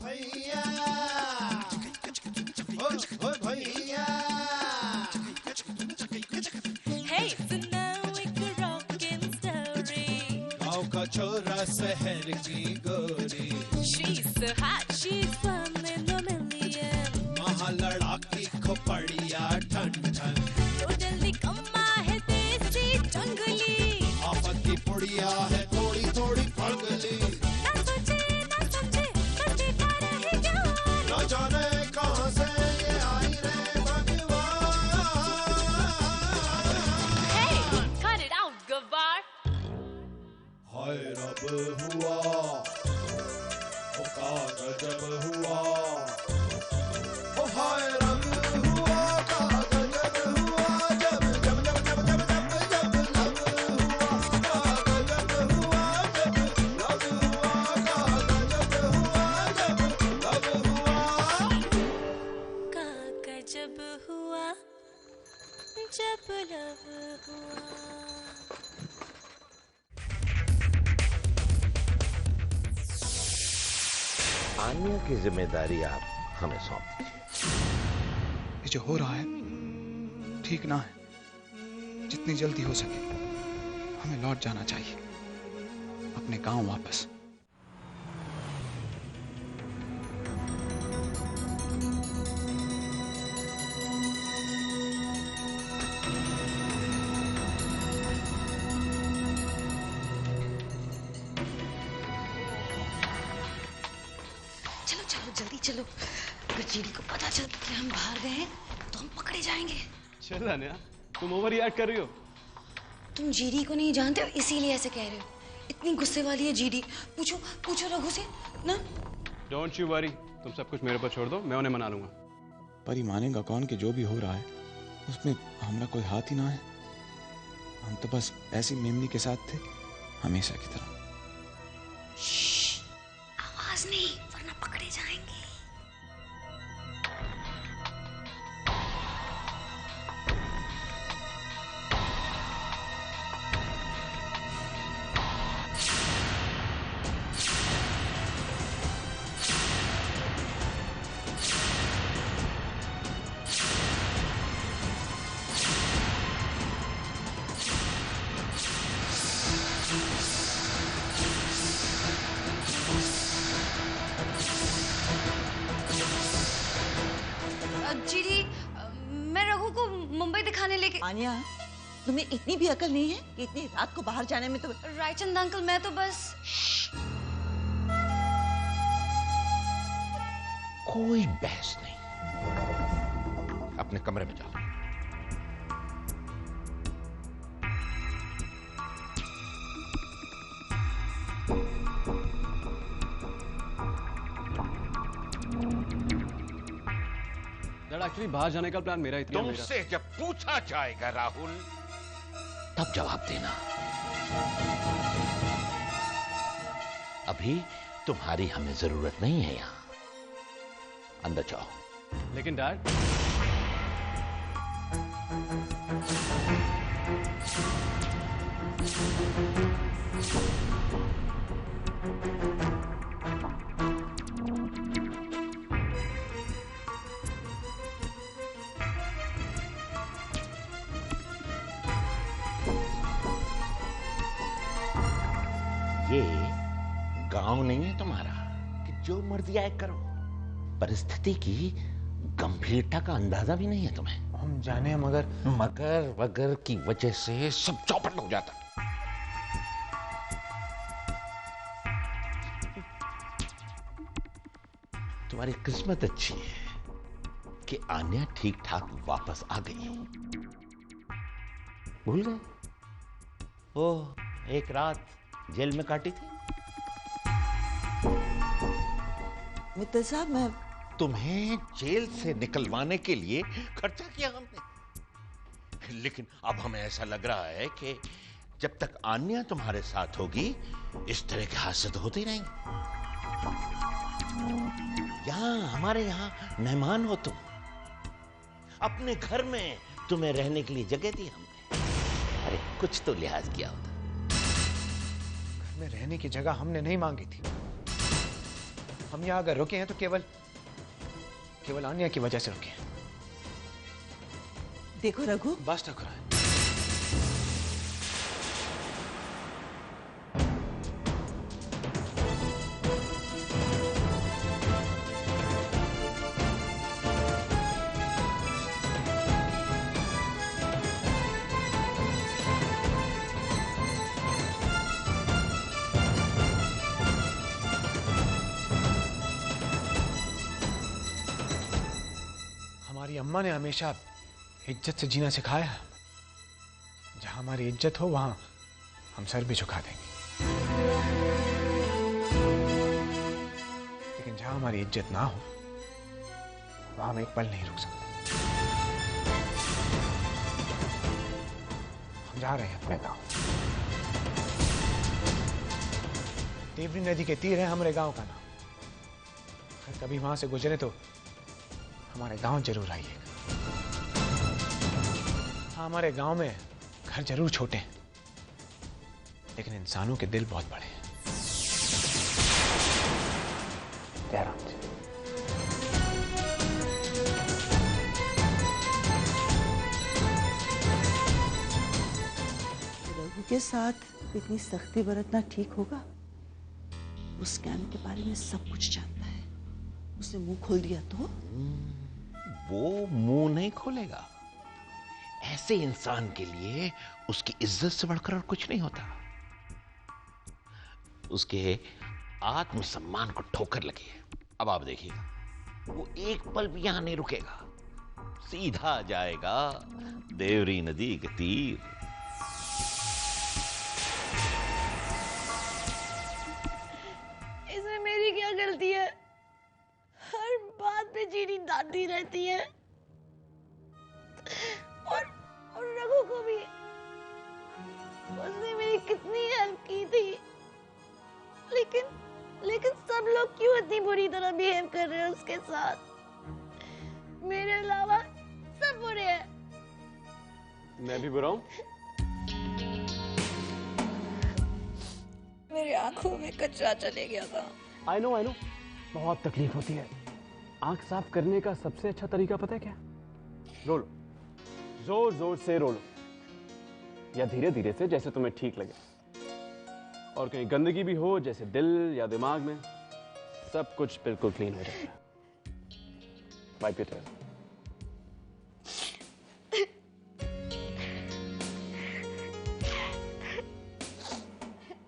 भैया, ओ भैया। Hey, so now एक rockin' story. गाँव का छोरा शहर की गोरी, She's so hot, she's one in a million. वहाँ लड़ाकी खोपड़िया ठन ठन, तो जल्दी कम्मा है देसी जंगली, आफत की पुड़िया है थोड़ी थोड़ी पगली। ना सोचे ना समझे बच्चे का रहे ज्ञान। न जाने कहाँ से ये आई रे भगवान। Hey, cut it out, गवार। हाय रब हुआ, ओ का गजब हुआ, ओ हाय रब हुआ, का गजब हुआ, जब जब जब जब जब जब जब लब हुआ, का गजब हुआ, जब लब हुआ, का गजब हुआ, जब लब हुआ। का गजब हुआ जब लव हुआ। आन्या की जिम्मेदारी आप हमें सौंप दीजिए। ये जो हो रहा है ठीक ना है। जितनी जल्दी हो सके हमें लौट जाना चाहिए अपने गांव वापस। चलो चलो जल्दी चलो। अगर जीडी को पता चल कि हम बाहर गए हैं तो हम पकड़े जाएंगे। चल अनया, तुम ओवर रिएक्ट कर रही हो। तुम जीडी को नहीं जानते हो इसीलिए ऐसे कह रहे हो। इतनी गुस्से वाली है जीडी। पूछो पूछो रघु से ना। डोंट यू वरी, तुम सब कुछ मेरे पर छोड़ दो, मैं उन्हें मना लूंगा। पर ही मानेगा कौन कि जो भी हो रहा है उसमें हमारा कोई हाथ ही ना है। हम तो बस ऐसी मेमनी के साथ थे हमेशा की तरह। आवाज नहीं वरना पकड़े जाएंगे। जीडी, मैं रघु को मुंबई दिखाने लेके। आन्या, तुम्हें इतनी भी अकल नहीं है कि इतनी रात को बाहर जाने में तो। रायचंद अंकल, मैं तो बस। कोई बहस नहीं, अपने कमरे में जाओ। एक्चुअली बाहर जाने का प्लान मेरा ही था। तुमसे जब पूछा जाएगा राहुल तब जवाब देना। अभी तुम्हारी हमें जरूरत नहीं है यहां, अंदर जाओ। लेकिन डैड, ये गांव नहीं है तुम्हारा कि जो मर्जी आए करो। परिस्थिति की गंभीरता का अंदाजा भी नहीं है तुम्हें। हम जाने मगर मगर वगर की वजह से सब चौपट हो जाता। तुम्हारी किस्मत अच्छी है कि आन्या ठीक ठाक वापस आ गई। भूल गए वो एक रात जेल में काटी थी। मित्तल साहब, मैं तुम्हें जेल से निकलवाने के लिए खर्चा किया हमने, लेकिन अब हमें ऐसा लग रहा है कि जब तक आन्या तुम्हारे साथ होगी इस तरह के हादसे तो होते ही रहेंगे। हमारे यहाँ मेहमान हो तुम, अपने घर में तुम्हें रहने के लिए जगह दी हमने। अरे कुछ तो लिहाज किया होता। घर में रहने की जगह हमने नहीं मांगी थी। हम यहाँ अगर रुके हैं तो केवल आन्या की वजह से रुके हैं। देखो रघु, बस ठाकुर। हमारी अम्मा ने हमेशा इज्जत से जीना सिखाया। जहां हमारी इज्जत हो वहां हम सर भी झुका देंगे, लेकिन जहां हमारी इज्जत ना हो वहां हम एक पल नहीं रुक सकते। हम जा रहे हैं अपने गांव। देवरी नदी के तीर है हमारे गांव का नाम। अगर कभी वहां से गुजरे तो हमारे गांव जरूर आइएगा। हमारे गांव में घर जरूर छोटे हैं, लेकिन इंसानों के दिल बहुत बड़े हैं। जय राम जी। रघु के साथ इतनी सख्ती बरतना ठीक होगा? उस स्कैम के बारे में सब कुछ जानता है। उसने मुंह खोल दिया तो? वो मुंह नहीं खोलेगा। ऐसे इंसान के लिए उसकी इज्जत से बढ़कर और कुछ नहीं होता। उसके आत्मसम्मान को ठोकर लगी है। अब आप देखिएगा, वो एक पल भी यहां नहीं रुकेगा, सीधा जाएगा देवरी नदी के तीर। इसमें मेरी क्या गलती है? हर बात पे चीनी डांटती रहती है। और रघु को भी। उसने मेरी कितनी हेल्प की थी, लेकिन सब लोग क्यों इतनी बुरी तरह बिहेव कर रहे हैं उसके साथ? मेरे अलावा सब बुरे हैं। मैं भी बुरा हूं? मेरी आंखों में कचरा चले गया था। आई नो बहुत तकलीफ होती है। आंख साफ करने का सबसे अच्छा तरीका पता है क्या? रो लो, जोर जोर से रो लो, या धीरे धीरे से जैसे तुम्हें ठीक लगे। और कहीं गंदगी भी हो जैसे दिल या दिमाग में, सब कुछ बिल्कुल क्लीन हो जाएगा। Wipe your tears.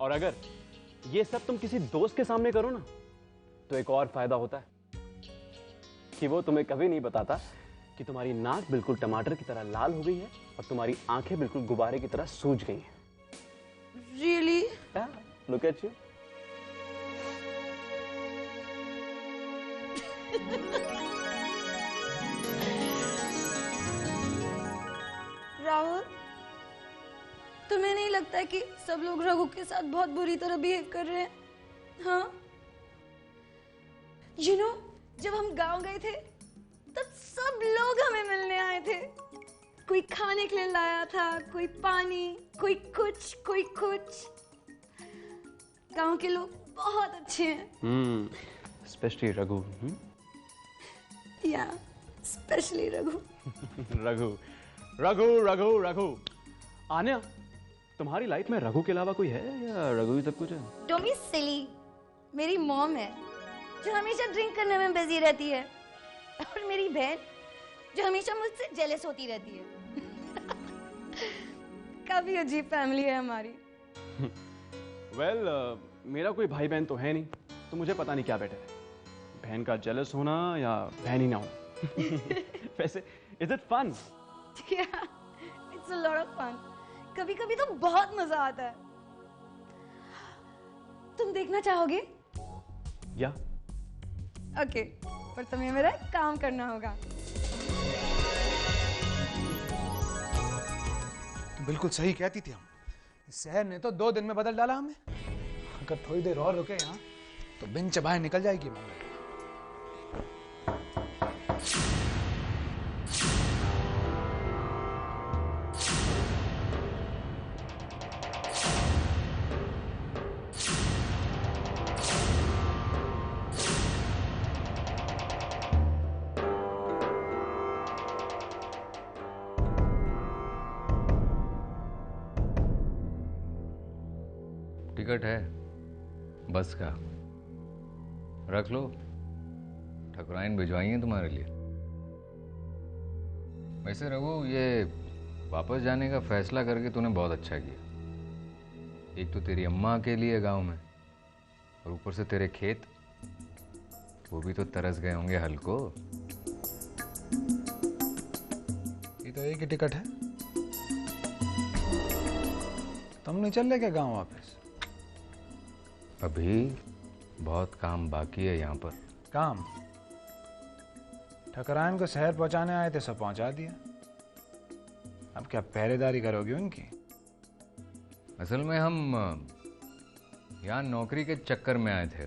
और अगर ये सब तुम किसी दोस्त के सामने करो ना, तो एक और फायदा होता है कि वो तुम्हें कभी नहीं बताता कि तुम्हारी नाक बिल्कुल टमाटर की तरह लाल हो गई है और तुम्हारी आंखें बिल्कुल गुब्बारे की तरह सूज गई हैं। Really? Yeah, look at you. Rahul, तुम्हें नहीं लगता कि सब लोग रघु के साथ बहुत बुरी तरह बिहेव कर रहे हैं? हाँ? You know, जब हम गांव गए थे तब सब लोग हमें मिलने आए थे। कोई खाने के लिए लाया था, कोई पानी, कोई कुछ। गांव के लोग बहुत अच्छे हैं। स्पेशली रघु। या स्पेशली रघु। रघु। आन्या, तुम्हारी लाइफ में रघु के अलावा कोई है या रघु ही सब कुछ है? Don't be silly। मेरी मॉम है जो हमेशा ड्रिंक करने में बिजी रहती है, और मेरी बहन जो हमेशा मुझसे जेलस होती रहती है। काफी अजीब फैमिली है हमारी। वेल, मेरा कोई भाई बहन तो है नहीं, तो मुझे पता नहीं क्या बेटर है, बहन का जेलस होना या बहन ही ना होना। वैसे is it fun? Yeah, it's a lot of fun। कभी-कभी तो बहुत मजा आता है। तुम देखना चाहोगे? या ओके, पर तुम्हें मेरा काम करना होगा। तो बिल्कुल सही कहती थी हम। इस शहर ने तो 2 दिन में बदल डाला हमें। अगर थोड़ी देर और रुके यहाँ तो बिन चबाए निकल जाएगी मम्मी। टिकट है बस का, रख लो। ठकुराइन भिजवाई है तुम्हारे लिए। वैसे रघु, ये वापस जाने का फैसला करके तूने बहुत अच्छा किया। एक तो तेरी अम्मा अकेली है गांव में, और ऊपर से तेरे खेत, वो भी तो तरस गए होंगे हल को। ये तो एक ही टिकट है। तुम नहीं चल रहे क्या गांव वापस? अभी बहुत काम बाकी है यहाँ पर। काम? ठकुराइन को शहर पहुंचाने आए थे, सब पहुंचा दिया। अब क्या पहरेदारी करोगे उनकी? असल में हम यहाँ नौकरी के चक्कर में आए थे।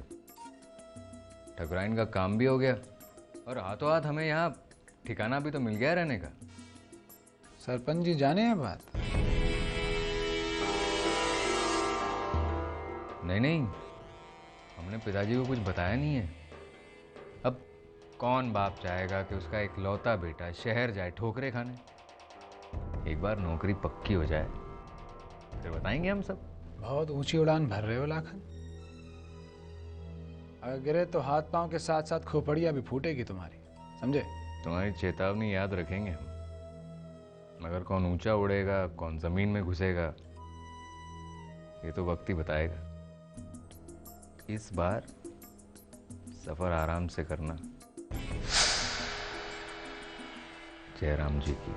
ठकुराइन का काम भी हो गया और हाथों हाथ हमें यहाँ ठिकाना भी तो मिल गया रहने का। सरपंच जी जाने हैं बात? नहीं, हमने पिताजी को कुछ बताया नहीं है। अब कौन बाप चाहेगा कि उसका एक लौता बेटा शहर जाए ठोकरे खाने। एक बार नौकरी पक्की हो जाए फिर बताएंगे हम सब। बहुत ऊंची उड़ान भर रहे हो लाखन। अगर गिरे तो हाथ पांव के साथ साथ खोपड़ियां भी फूटेगी तुम्हारी, समझे? तुम्हारी चेतावनी याद रखेंगे हम। मगर कौन ऊंचा उड़ेगा, कौन जमीन में घुसेगा, ये तो वक्त ही बताएगा। इस बार सफर आराम से करना। जयराम जी की।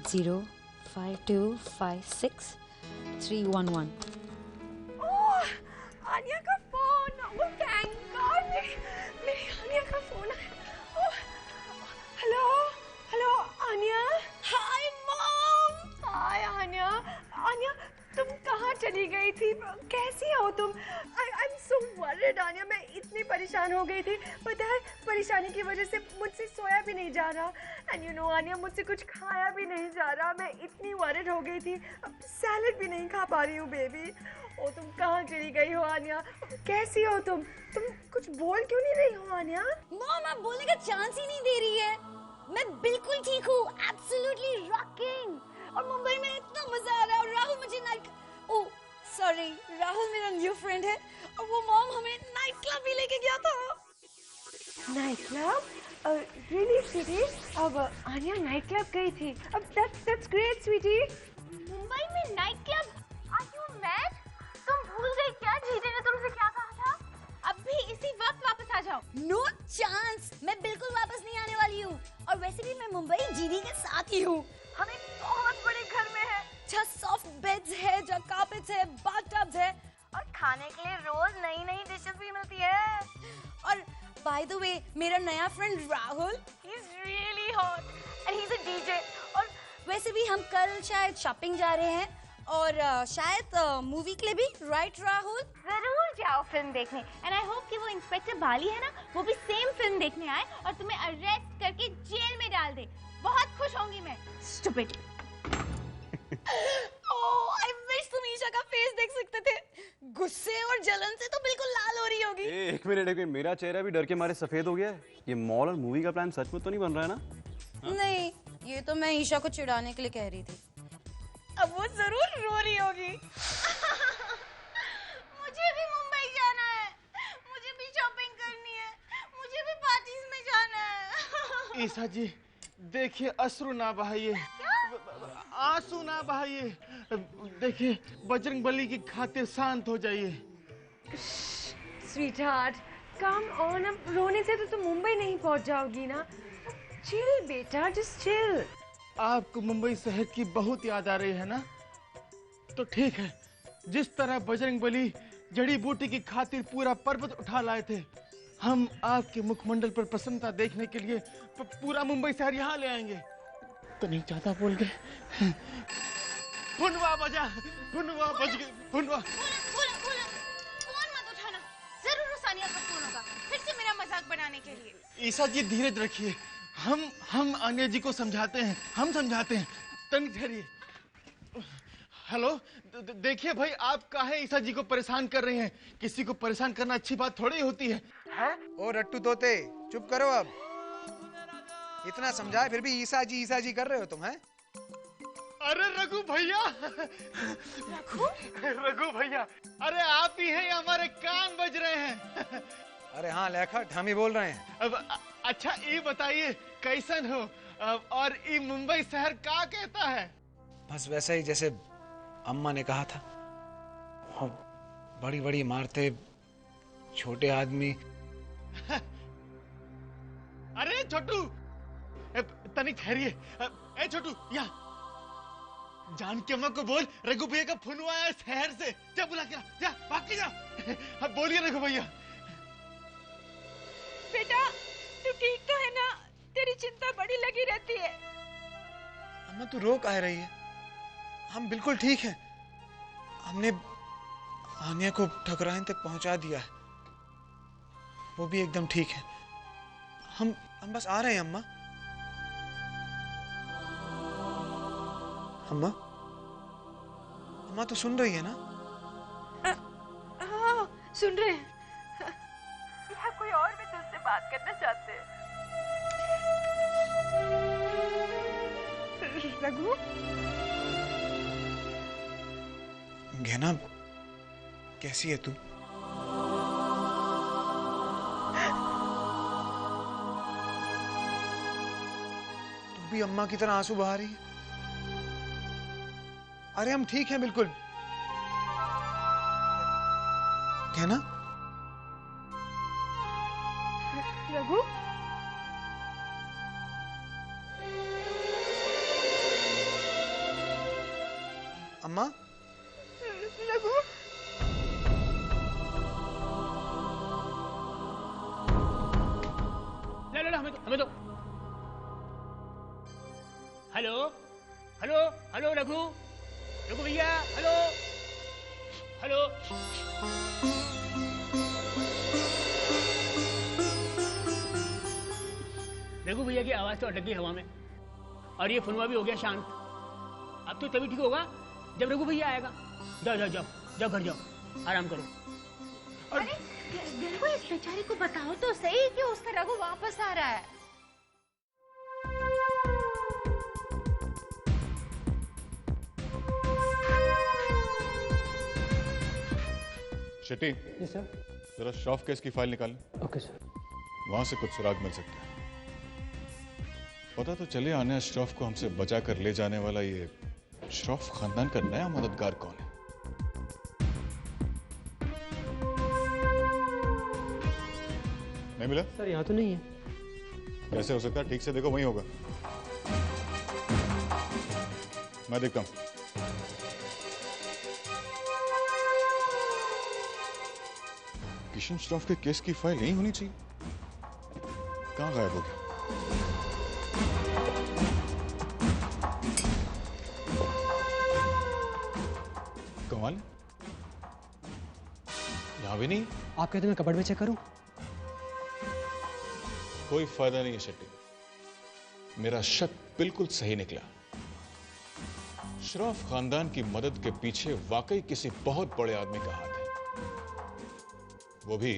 Zero 7805256 311। आन्या का फोन। ओह थैंक गॉड, मेरी आन्या का फोन है। Hello hello Aanya. Hi mom. Hi Aanya. Aanya तुम कहाँ चली गई थी? कैसी हो तुम? I am so worried Aanya, मैं इतनी परेशान हो गई थी। पता है परेशानी की वजह से मुझसे सोया भी नहीं जा रहा। एंड यू नो आन्या, मुझसे कुछ खाया भी नहीं जा रहा। मैं इतनी वरीड हो गई थी, अब सैलेड भी नहीं खा पा रही हूँ बेबी। ओ तुम कहाँ चली गई हो आन्या? कैसी हो तुम कुछ बोल क्यों नहीं रही हो आन्या? मॉम आप बोलने का चांस ही नहीं दे रही है। मैं बिल्कुल ठीक हूँ, एब्सोल्युटली रॉकिंग। और मुंबई में इतना मजा आ रहा है। और राहुल मुझे ओह सॉरी, राहुल मेरा न्यू फ्रेंड है और वो मॉम हमें नाइट क्लब भी लेके गया था। Night club? रियली स्वीटी? अब आन्या नाइट क्लब गई थी। अब दैट्स ग्रेट स्वीटी। मुंबई में night club? Are you mad? तुम भूल गई क्या जीजे ने तुमसे क्या कहा था? अभी इसी वक्त वापस आ जाओ। नो चांस, मैं बिल्कुल वापस नहीं आने वाली हूँ। और वैसे भी मैं मुंबई जीडी के साथ ही हूँ। हम एक बहुत बड़े घर में है, जहाँ सॉफ्ट बेड्स है, जहाँ कार्पेट्स है, बाथटब्स है और खाने के लिए रोज नई नई डिशेस भी मिलती है। और बाय द वे मेरा नया friend Rahul, he is really hot and he is a DJ. और वैसे भी हम कल शायद शॉपिंग जा रहे हैं और शायद मूवी के लिए भी, राइट राहुल? जरूर जाओ फिल्म देखने। एंड आई होप कि वो इंस्पेक्टर बाली है ना, वो भी सेम फिल्म देखने आए और तुम्हें अरेस्ट करके जेल में डाल दे। बहुत खुश होंगी मैं। स्टूपिड। ओह आई विश तुम ईशा का फेस देख सकते थे। गुस्से और जलन से तो बिल्कुल लाल हो रही होगी। एक मिनट, मेरा चेहरा भी डर के मारे सफेद हो गया है। ये मॉल और मूवी का प्लान सच में तो नहीं बन रहा है ना? नहीं, ये तो मैं ईशा को चिढ़ाने के लिए कह रही थी। अब वो जरूर रो रही होगी। मुझे भी मुंबई जाना है, मुझे भी शॉपिंग करनी है, मुझे भी पार्टीज में जाना है। ईशा जी देखिए, अश्रु ना बहाइए, आंसू ना बहाइए। देखिए बजरंग बली की खातिर शांत हो जाइए। स्वीटहार्ट कम ऑन, अब रोने से तो तुम मुंबई नहीं पहुंच जाओगी ना। चिल बेटा, जस्ट चिल। आपको मुंबई शहर की बहुत याद आ रही है ना? तो ठीक है, जिस तरह बजरंग बली जड़ी बूटी की खातिर पूरा पर्वत उठा लाए थे, हम आपके मुखमंडल पर प्रसन्नता देखने के लिए पूरा मुंबई शहर यहाँ ले आएंगे। तो नहीं ज्यादा बोल गए। फुनवा बजा, फुनवा बज गई, फुनवा। फोन मत उठाना, जरूर सानिया का फोन होगा। फिर से मेरा मजाक बना समझाने के लिए। ईसा जी धीरज रखिए, हम आन्या जी को समझाते हैं, हम समझाते हैं। तनिक ठहरिए। हेलो, देखिए भाई, आप काहे ईसा जी को परेशान कर रहे हैं? किसी को परेशान करना अच्छी बात थोड़ी होती है। ओ रट्टू तोते, चुप करो अब। इतना समझाए फिर भी ईसा जी कर रहे हो तुम, हैं? अरे रघु भैया, रघु भैया, अरे आप ही हैं, हमारे कान बज रहे हैं। अरे हाँ लेखट, हम ही बोल रहे हैं। अब अच्छा ये बताइए कैसन हो? और ये मुंबई शहर का कहता है? बस वैसा ही जैसे अम्मा ने कहा था। और बड़ी बड़ी इमारतें, छोटे आदमी। अरे छोटू, तनिक ठहरिए। ए छोटू, यहाँ जान के अम्मा को बोल रघु भैया का फोन आया है शहर से। जा बुला के जा, भाग के जा। अब बोलिए रघु भैया। बेटा तू ठीक तो है ना? तेरी चिंता बड़ी लगी रहती है। अम्मा तू रो काहे रही है? हम बिल्कुल ठीक हैं। हमने आन्या को ठकुराइन तक पहुंचा दिया है, वो भी एकदम ठीक है। हम बस आ रहे हैं अम्मा। अम्मा, अम्मा तो सुन रही है ना? हाँ सुन रहे हैं। या कोई और भी तुझसे बात करना चाहते हैं? रघु, गहना, कैसी है तू? तू भी अम्मा की तरह आंसू बहा रही है? अरे हम ठीक हैं बिल्कुल। गहना, रघु, अम्मा, रघु, ले हमें तो। हेलो हेलो हेलो रघु भैया, हेलो हेलो। रघु भैया की आवाज तो अटक गई हवा में, और ये फोनवा भी हो गया शांत। अब तो तभी ठीक होगा जब रघु भैया आएगा। जाओ जाओ जाओ जाओ, घर जाओ, आराम करो। अरे बिल्कुल, इस बेचारी को बताओ तो सही कि उसका रघु वापस आ रहा है। शेट्टी, जी सर। जरा श्रॉफ केस की फाइल निकालें। Okay sir. वहां से कुछ सुराग मिल सकता है। पता तो चले आन्या श्रॉफ को हमसे बचा कर ले जाने वाला ये श्रॉफ खानदान का नया मददगार कौन है। नहीं मिला सर? यहाँ तो नहीं है। कैसे हो सकता है? ठीक से देखो, वही होगा। मैं देखता हूं। किशन श्रॉफ के केस की फाइल यही होनी चाहिए। कहां गायब हो गया? कमाल है, यहां भी नहीं। आप कहते मैं कबर्ड में चेक करूं? कोई फायदा नहीं है शेट्टी, मेरा शक बिल्कुल सही निकला। श्रॉफ खानदान की मदद के पीछे वाकई किसी बहुत बड़े आदमी का हाथ है, वो भी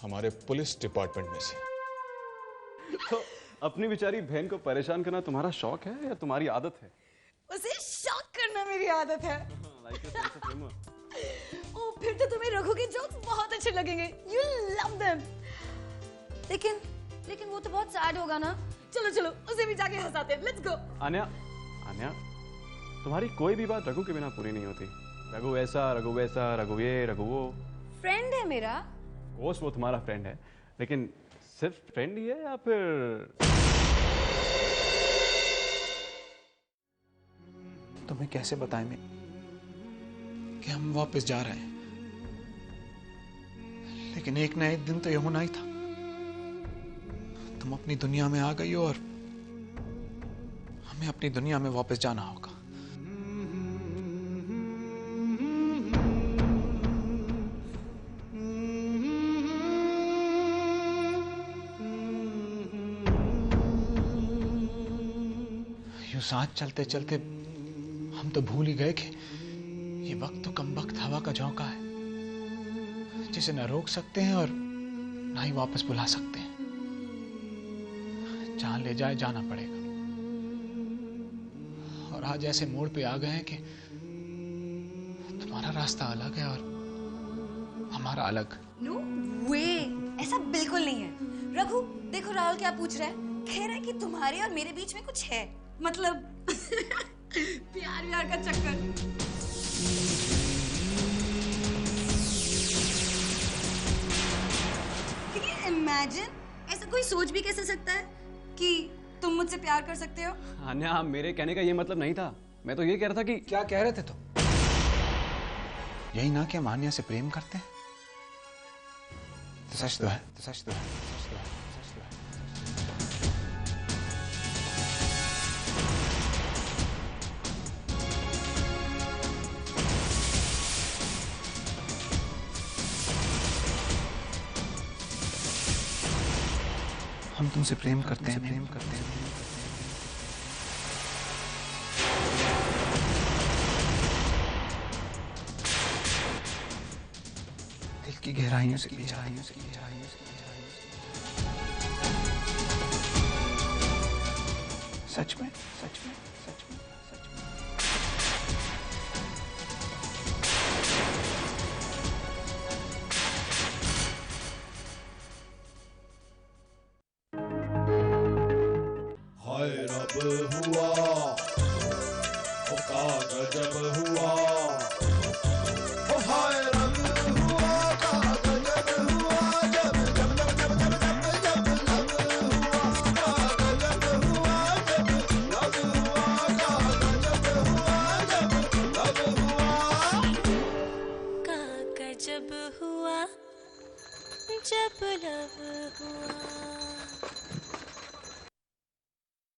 हमारे पुलिस डिपार्टमेंट में से। तो अपनी बेचारी बहन को परेशान करना तुम्हारा शौक है या तुम्हारी आदत है? उसे शॉक करना मेरी आदत है। ओ, फिर तो तुम्हें रघु के जोक्स बहुत अच्छे लगेंगे। You love them। लेकिन वो तो बहुत सैड होगा ना। चलो चलो उसे भी जाके हंसाते हैं। Let's go। आन्या, तुम्हारी कोई भी बात रघु के बिना पूरी नहीं होती। रघु ऐसा, रघु वैसा, रघु ये, रघु वो। फ्रेंड है मेरा। कोर्स वो तुम्हारा फ्रेंड है, लेकिन सिर्फ फ्रेंड ही है या फिर? तुम्हें कैसे बताएं मैं कि हम वापस जा रहे हैं, लेकिन एक ना एक दिन तो ये होना ही था। तुम अपनी दुनिया में आ गई हो और हमें अपनी दुनिया में वापस जाना होगा। यूं साथ चलते चलते हम तो भूल ही गए कि ये वक्त तो कम वक्त हवा का झोंका है, जिसे ना रोक सकते हैं और ना ही वापस बुला सकते हैं। जहां ले जाए जाना पड़ेगा। और आज ऐसे मोड़ पे आ गए हैं कि तुम्हारा रास्ता अलग है और हमारा अलग। नो वे, ऐसा बिल्कुल नहीं है। रघु देखो राहुल क्या पूछ रहा है, कह रहा है कि तुम्हारे और मेरे बीच में कुछ है, मतलब प्यार व्यार का चक्कर। इमेजिन, ऐसा कोई सोच भी कैसे सकता है कि तुम मुझसे प्यार कर सकते हो? आन्या, मेरे कहने का ये मतलब नहीं था। मैं तो ये कह रहा था कि क्या कह रहे थे तुम? यही ना कि हम आन्या से प्रेम करते हैं? तो सच तो है, तो सच तो है, सच तो है, सच तो है। हम तुमसे प्रेम करते हैं, प्रेम करते हैं। दिल की गहराइयों से, गहराइयों से, गहराइयों से, सच में, सच में, सच में, सच में। हाय रब हुआ, ओ का गजब हुआ, ओ हाय रब हुआ, का गजब हुआ, जब जब जब जब जब जब जब लब हुआ, का गजब हुआ, जब लब हुआ, का गजब हुआ, जब लब हुआ, का गजब हुआ जब लब हुआ।